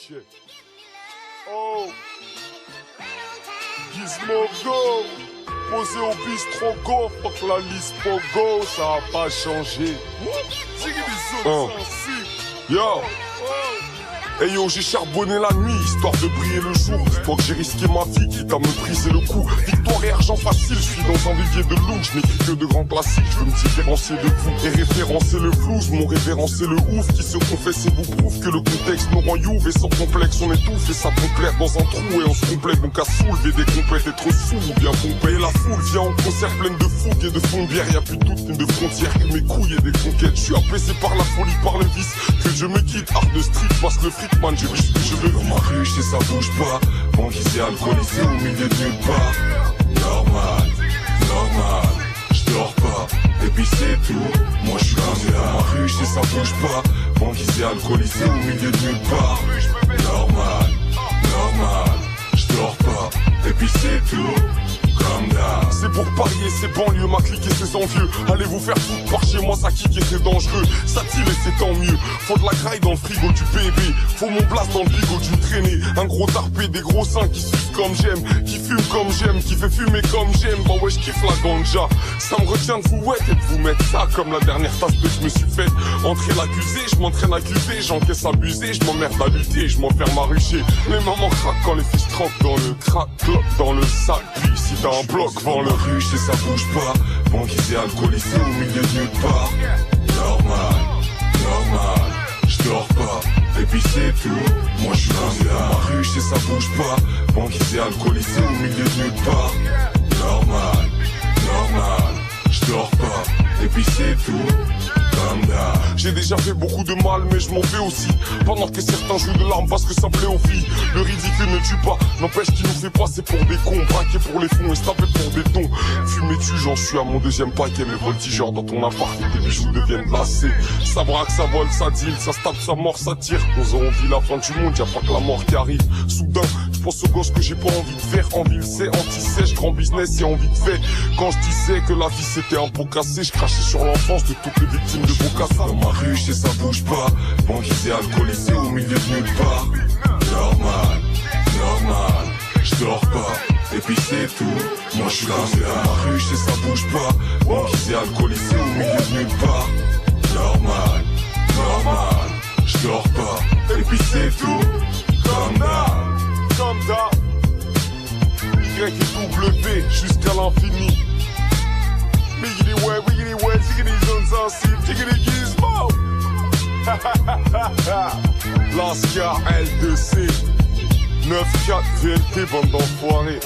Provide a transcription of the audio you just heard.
Check. Oh, Gizmo Go, posé au bistrot Go, fuck la liste Pogo, ça a pas changé. Yo. Hey yo, j'ai charbonné la nuit, histoire de briller le jour. Toi que j'ai risqué ma vie, quitte à me briser le cou. Victoire et argent facile, je suis dans un vivier de loup. Je n'écris que de grands classiques, je veux me différencier de vous. Et référencer le flouze, mon révérencé le ouf. Qui se confesse et vous prouve que le contexte nous rend youve. Et sans complexe, on étouffe et ça complète dans un trou. Et on se complète, donc à soulever des compètes, être sous ou bien pomper. Et la foule vient en concert pleine de fougue et de fond de bière. Y'a plus de doute ni de frontières que mes couilles et des conquêtes. Je suis apaisé par la folie, par le vice. Que je me quitte, art de street, passe le fric. Man, je vis ce que je veux. Dans ma rue, je sais ça bouge pas. Banquisé, alcoolisé au milieu de nulle part. Normal, normal, je dors pas. Et puis c'est tout, moi je suis comme dans ma rue, je sais ça bouge pas. Banquisé, alcoolisé au milieu de nulle part. Normal, normal, je dors pas. Et puis c'est tout. C'est pour parier, c'est banlieue, ma clique et ses envieux. Allez vous faire foutre par chez moi, ça kick et c'est dangereux. Ça tire et c'est tant mieux. Faut de la graille dans le frigo du bébé. Faut mon place dans le bigot d'une traînée. Un gros tarpé, des gros seins qui sucent comme j'aime. Qui fume comme j'aime, qui fait fumer comme j'aime. Bah ouais, je kiffe la ganja. Ça me retient de vous wet et de vous mettre ça comme la dernière tasse que je me suis faite. Entrer l'accusé, je m'entraîne à accuser. J'encaisse abusé, je m'emmerde à lutter. Je m'enferme à rucher. Les mamans craquent quand les fils troquent dans le crack, dans le sac. Puis si t'as un bloc, vends le rue, je sais ça bouge pas. Banquisé, alcoolisé au milieu de nulle part. Normal, normal, je dors pas. Et puis c'est tout, moi je suis comme dans ma rue, je sais ça bouge pas. Banquisé, alcoolisé au milieu de nulle part. Normal, normal, je dors pas. Et puis c'est tout. J'ai déjà fait beaucoup de mal mais je m'en fais aussi. Pendant que certains jouent de l'arme parce que ça plaît aux filles. Le ridicule ne tue pas, n'empêche qu'il nous fait passer pour des cons. Braquer pour les fonds et se taper pour des dons. Fumer tu, j'en suis à mon deuxième paquet. Mes voltigeurs dans ton appart et tes bijoux deviennent glacés. Ça braque, ça vole, ça deal, ça se tape, ça mord, ça tire. Nous aurons vu la fin du monde, y'a pas que la mort qui arrive. Soudain, je pense aux gosses que j'ai pas envie de faire. En ville c'est anti-sèche, grand business et envie de fait. Quand je disais que la vie c'était un pot cassé, je crachais sur l'enfance de toutes les victimes de Bocassa. Dans ma rue, je sais ça bouge pas. Banquisé, alcoolisé au milieu de nulle part. Normal, normal, je dors pas. Et puis c'est tout, moi je suis comme dans ma rue, je sais ça bouge pas. Banquisé, alcoolisé au milieu de nulle part. Normal, normal, je dors pas. Et puis c'est tout, comme d'hab. Y et W jusqu'à l'infini. Wiggity way, ziggity zones sensibles, ziggity gizmo. Lascar L2C 9-4 VLT, bande d'enfoirés.